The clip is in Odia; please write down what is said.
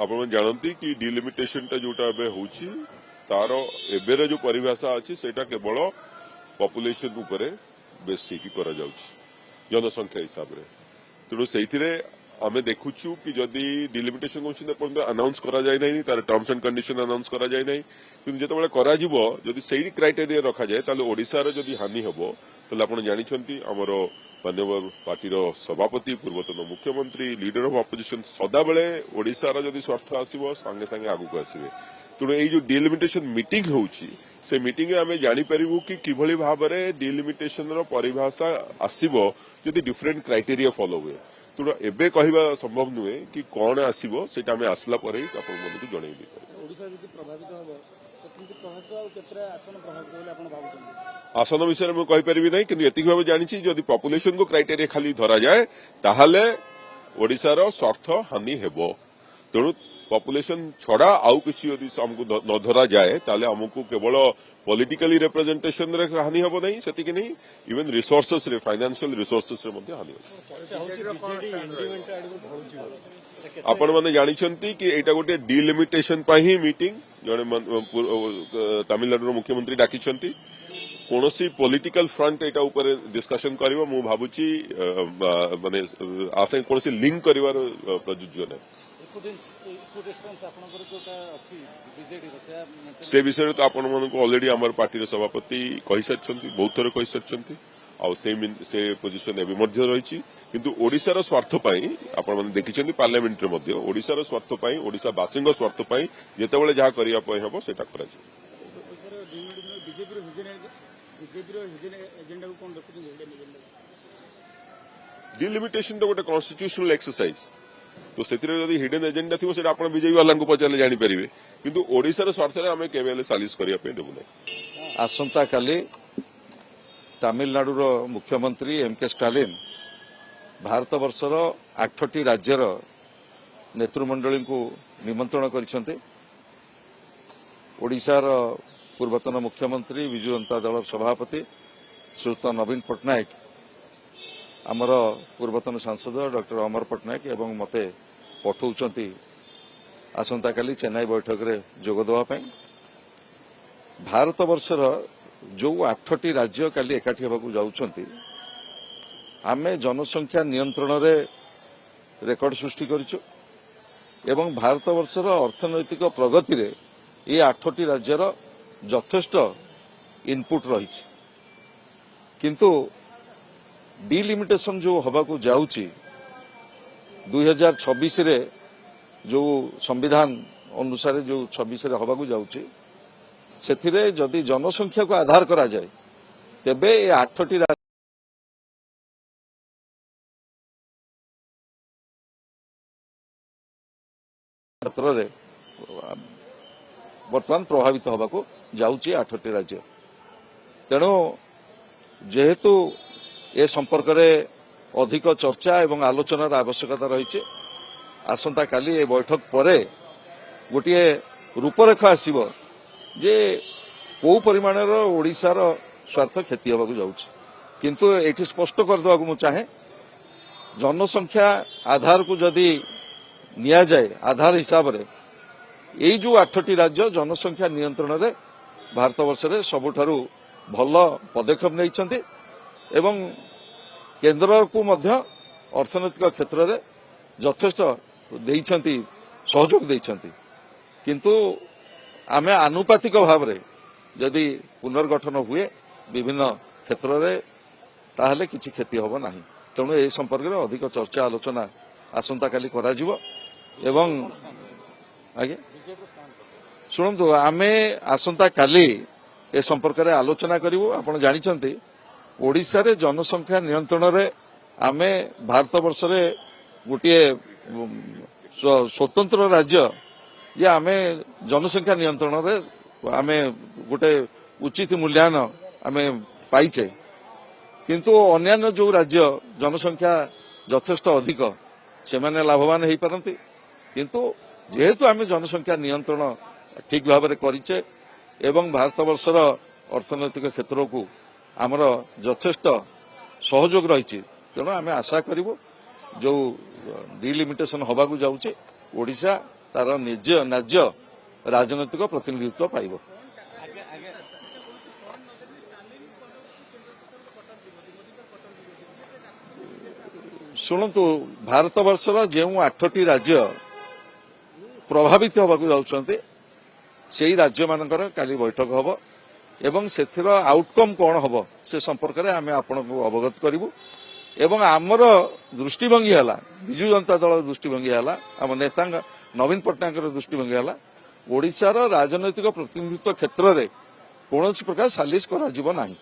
ଆପଣ ଜାଣନ୍ତି କି ଡିଲିମିଟେସନ ଟା ଯୋଉଟା ଏବେ ହଉଛି ତାର ଏବେର ଯୋଉ ପରିଭାଷା ଅଛି ସେଇଟା କେବଳ ପପୁଲେସନ ଉପରେ ବେସ୍ ହେଇକି କରାଯାଉଛି ଜନସଂଖ୍ୟା ହିସାବରେ। ତେଣୁ ସେଇଥିରେ ଆମେ ଦେଖୁଛୁ କି ଯଦି ଡିଲିମିଟେସନ କରୁଛନ୍ତି ଏପର୍ଯ୍ୟନ୍ତ ଆନାଉନ୍ସ କରାଯାଇ ନାହିଁ, ତାର ଟର୍ମସ୍ ଆଣ୍ଡ କଣ୍ଡିସନ ଆନାଉନ୍ସ କରାଯାଇ ନାହିଁ। କିନ୍ତୁ ଯେତେବେଳେ କରାଯିବ ଯଦି ସେଇ କ୍ରାଇଟେରିଆ ରଖାଯାଏ ତାହେଲେ ଓଡ଼ିଶାର ଯଦି ହାନି ହେବ ତାହେଲେ ଆପଣ ଜାଣିଛନ୍ତି ଆମର ମାନ୍ୟବର ପାର୍ଟିର ସଭାପତି ପୂର୍ବତନ ମୁଖ୍ୟମନ୍ତ୍ରୀ ଲିଡର ଅଫ୍ ଅପୋଜିସନ ସଦାବେଳେ ଓଡ଼ିଶାର ଯଦି ସ୍ୱାର୍ଥ ଆସିବ ସାଙ୍ଗେ ସାଙ୍ଗେ ଆଗକୁ ଆସିବେ। ତେଣୁ ଏଇ ଯୋଉ ଡିଲିମିଟେସନ ମିଟିଂ ହେଉଛି ସେ ମିଟିଂରେ ଆମେ ଜାଣିପାରିବୁ କି କିଭଳି ଭାବରେ ଡିଲିମିଟେସନର ପରିଭାଷା ଆସିବ ଯଦି ଡିଫରେଣ୍ଟ କ୍ରାଇଟେରିଆ ଫଲୋ ହୁଏ। ତେଣୁ ଏବେ କହିବା ସମ୍ଭବ ନୁହେଁ କି କଣ ଆସିବ ସେଇଟା ଆମେ ଆସିଲା ପରେ ହିଁ ଆପଣମାନଙ୍କୁ ଜଣେଇବି। ଆସନ ବିଷୟରେ ମୁଁ କହିପାରିବି ନାହିଁ, କିନ୍ତୁ ଏତିକି ଭାବେ ଜାଣିଛି ଯଦି ପପୁଲେସନକୁ କ୍ରାଇଟେରିଆ ଖାଲି ଧରାଯାଏ ତାହେଲେ ଓଡ଼ିଶାର ସ୍ୱାର୍ଥ ହାନି ହେବ। ତେଣୁ ପପୁଲେସନ ଛଡା ଆଉ କିଛି ଯଦି ଆମକୁ ନ ଧରାଯାଏ ତାହେଲେ ଆମକୁ କେବଳ ପଲିଟିକାଲି ରିପ୍ରେଜେଣ୍ଟେସନରେ ହାନି ହେବ ନାହିଁ, ସେତିକି ନାହିଁ ଇଭେନ ରିସୋର୍ସେସରେ ଫାଇନାନ୍ସିଆଲ ରିସୋର୍ସେସରେ ମଧ୍ୟ ହାନି ହେବ। ଆପଣମାନେ ଜାଣିଛନ୍ତି କି ଏଇଟା ଗୋଟେ ଡିଲିମିଟେସନ ପାଇଁ ହିଁ ମିଟିଂ ଜଣେ ତାମିଲନାଡୁର ମୁଖ୍ୟମନ୍ତ୍ରୀ ଡାକିଛନ୍ତି। କୌଣସି ପଲିଟିକାଲ ଫ୍ରଣ୍ଟ ଏଇଟା ଉପରେ ଡିସ୍କସନ କରିବ ମୁଁ ଭାବୁଛି ମାନେ କୌଣସି ଲିଙ୍କ କରିବାର ପ୍ରଯୁଜ୍ୟ ନାହିଁ। ସେ ବିଷୟରେ ତ ଆପଣମାନଙ୍କୁ ଅଲରେଡି ଆମର ପାର୍ଟିର ସଭାପତି କହିସାରିଛନ୍ତି, ବହୁତ ଥର କହିସାରିଛନ୍ତି। ଆଉ ସେ ପୋଜିସନ ଏବେ ମଧ୍ୟ ରହିଛି। କିନ୍ତୁ ଓଡ଼ିଶାର ସ୍ୱାର୍ଥ ପାଇଁ ଆପଣମାନେ ଦେଖିଛନ୍ତି ପାର୍ଲାମେଣ୍ଟରେ ମଧ୍ୟ ଓଡ଼ିଶାର ସ୍ୱାର୍ଥ ପାଇଁ ଓଡ଼ିଶାବାସୀଙ୍କ ସ୍ୱାର୍ଥ ପାଇଁ ଯେତେବେଳେ ଯାହା କରିବା ପାଇଁ ହେବ ସେଇଟା କରାଯିବ। ଡିଲିମିଟେସନ ଗୋଟେ କନଷ୍ଟିଟ୍ୟୁସନାଲ ଏକ୍ସରସାଇଜ, ତ ସେଥିରେ ଯଦି ହିଡେନ ଏଜେଣ୍ଡା ଥିବ ସେଇଟା ଆପଣ ବିଜେପି ବାଲାଙ୍କୁ ପଚାରିଲେ ଜାଣିପାରିବେ। କିନ୍ତୁ ଓଡ଼ିଶାର ସ୍ୱାର୍ଥରେ ଆମେ କେବେ ହେଲେ ସାଲିସ କରିବା ପାଇଁ ଦେବୁ ନାହିଁ। ଆସନ୍ତାକାଲି ତାମିଲନାଡୁର ମୁଖ୍ୟମନ୍ତ୍ରୀ ଏମ୍.କେ. ଷ୍ଟାଲିନ ଭାରତବର୍ଷର 8ଟି ରାଜ୍ୟର ନେତୃମଣ୍ଡଳୀଙ୍କୁ ନିମନ୍ତ୍ରଣ କରିଛନ୍ତି। ଓଡ଼ିଶାର ପୂର୍ବତନ ମୁଖ୍ୟମନ୍ତ୍ରୀ ବିଜୁ ଜନତା ଦଳର ସଭାପତି ଶ୍ରୀଯୁକ୍ତ ନବୀନ ପଟ୍ଟନାୟକ, ଆମର ପୂର୍ବତନ ସାଂସଦ ଡକ୍ଟର ଅମର ପଟ୍ଟନାୟକ ଏବଂ ମୋତେ ପଠାଉଛନ୍ତି ଆସନ୍ତାକାଲି ଚେନ୍ନାଇ ବୈଠକରେ ଯୋଗ ଦେବା ପାଇଁ। ଭାରତବର୍ଷର ଯେଉଁ 8ଟି ରାଜ୍ୟ କାଲି ଏକାଠି ହେବାକୁ ଯାଉଛନ୍ତି, ଆମେ ଜନସଂଖ୍ୟା ନିୟନ୍ତ୍ରଣରେ ରେକର୍ଡ ସୃଷ୍ଟି କରିଛୁ ଏବଂ ଭାରତବର୍ଷର ଅର୍ଥନୈତିକ ପ୍ରଗତିରେ ଏହି 8ଟି ରାଜ୍ୟର ଯଥେଷ୍ଟ ଇନପୁଟ ରହିଛି। କିନ୍ତୁ ଡିଲିମିଟେସନ ଯେଉଁ ହେବାକୁ ଯାଉଛି 2026ରେ ଯେଉଁ ସମ୍ବିଧାନ ଅନୁସାରେ ଯେଉଁ 26ରେ ହେବାକୁ ଯାଉଛି, ସେଥିରେ ଯଦି ଜନସଂଖ୍ୟାକୁ ଆଧାର କରାଯାଏ ତେବେ ଏ 8ଟି କ୍ଷେତ୍ରରେ ବର୍ତ୍ତମାନ ପ୍ରଭାବିତ ହେବାକୁ ଯାଉଛି 8ଟି ରାଜ୍ୟ। ତେଣୁ ଯେହେତୁ ଏ ସମ୍ପର୍କରେ ଅଧିକ ଚର୍ଚ୍ଚା ଏବଂ ଆଲୋଚନାର ଆବଶ୍ୟକତା ରହିଛି, ଆସନ୍ତାକାଲି ଏ ବୈଠକ ପରେ ଗୋଟିଏ ରୂପରେଖ ଆସିବ ଯେ କୋଉ ପରିମାଣର ଓଡ଼ିଶାର ସ୍ୱାର୍ଥ କ୍ଷତି ହେବାକୁ ଯାଉଛି। କିନ୍ତୁ ଏଠି ସ୍ପଷ୍ଟ କରିଦେବାକୁ ମୁଁ ଚାହେଁ, ଜନସଂଖ୍ୟା ଆଧାରକୁ ଯଦି ନିଆଯାଏ ଆଧାର ହିସାବରେ ଏଇ ଯେଉଁ 8ଟି ରାଜ୍ୟ ଜନସଂଖ୍ୟା ନିୟନ୍ତ୍ରଣରେ ଭାରତବର୍ଷରେ ସବୁଠାରୁ ଭଲ ପଦକ୍ଷେପ ନେଇଛନ୍ତି ଏବଂ କେନ୍ଦ୍ରକୁ ମଧ୍ୟ ଅର୍ଥନୈତିକ କ୍ଷେତ୍ରରେ ଯଥେଷ୍ଟ ଦେଇଛନ୍ତି, ସହଯୋଗ ଦେଇଛନ୍ତି। କିନ୍ତୁ ଆମେ ଆନୁପାତିକ ଭାବରେ ଯଦି ପୁନର୍ଗଠନ ହୁଏ ବିଭିନ୍ନ କ୍ଷେତ୍ରରେ ତାହେଲେ କିଛି କ୍ଷତି ହେବ ନାହିଁ। ତେଣୁ ଏ ସମ୍ପର୍କରେ ଅଧିକ ଚର୍ଚ୍ଚା ଆଲୋଚନା ଆସନ୍ତାକାଲି କରାଯିବ ଏବଂ ଆଜ୍ଞା ଶୁଣନ୍ତୁ, ଆମେ ଆସନ୍ତାକାଲି ଏ ସମ୍ପର୍କରେ ଆଲୋଚନା କରିବୁ। ଆପଣ ଜାଣିଛନ୍ତି ଓଡ଼ିଶାରେ ଜନସଂଖ୍ୟା ନିୟନ୍ତ୍ରଣରେ ଆମେ ଭାରତବର୍ଷରେ ଗୋଟିଏ ସ୍ୱତନ୍ତ୍ର ରାଜ୍ୟ ଯେ ଆମେ ଜନସଂଖ୍ୟା ନିୟନ୍ତ୍ରଣରେ ଆମେ ଗୋଟେ ଉଚିତ ମୂଲ୍ୟାୟନ ଆମେ ପାଇଛେ। କିନ୍ତୁ ଅନ୍ୟାନ୍ୟ ଯେଉଁ ରାଜ୍ୟ ଜନସଂଖ୍ୟା ଯଥେଷ୍ଟ ଅଧିକ ସେମାନେ ଲାଭବାନ ହୋଇପାରନ୍ତି। କିନ୍ତୁ ଯେହେତୁ ଆମେ ଜନସଂଖ୍ୟା ନିୟନ୍ତ୍ରଣ ଠିକ୍ ଭାବରେ କରିଛେ ଏବଂ ଭାରତବର୍ଷର ଅର୍ଥନୈତିକ କ୍ଷେତ୍ରକୁ ଆମର ଯଥେଷ୍ଟ ସହଯୋଗ ରହିଛି, ତେଣୁ ଆମେ ଆଶା କରିବୁ ଯେଉଁ ଡିଲିମିଟେସନ ହେବାକୁ ଯାଉଛି ଓଡ଼ିଶା ତାର ନ୍ୟାଯ୍ୟ ରାଜନୈତିକ ପ୍ରତିନିଧିତ୍ୱ ପାଇବ। ଶୁଣନ୍ତୁ, ଭାରତବର୍ଷର ଯେଉଁ 8ଟି ରାଜ୍ୟ ପ୍ରଭାବିତ ହେବାକୁ ଯାଉଛନ୍ତି ସେହି ରାଜ୍ୟମାନଙ୍କର କାଲି ବୈଠକ ହେବ ଏବଂ ସେଥିର ଆଉଟକମ୍ କ'ଣ ହେବ ସେ ସମ୍ପର୍କରେ ଆମେ ଆପଣଙ୍କୁ ଅବଗତ କରିବୁ। ଏବଂ ଆମର ଦୃଷ୍ଟିଭଙ୍ଗୀ ହେଲା, ବିଜୁ ଜନତା ଦଳର ଦୃଷ୍ଟିଭଙ୍ଗୀ ହେଲା, ଆମ ନେତା ନବୀନ ପଟ୍ଟନାୟକଙ୍କର ଦୃଷ୍ଟିଭଙ୍ଗୀ ହେଲା, ଓଡ଼ିଶାର ରାଜନୈତିକ ପ୍ରତିନିଧିତ୍ୱ କ୍ଷେତ୍ରରେ କୌଣସି ପ୍ରକାର ସାଲିସ କରାଯିବ ନାହିଁ।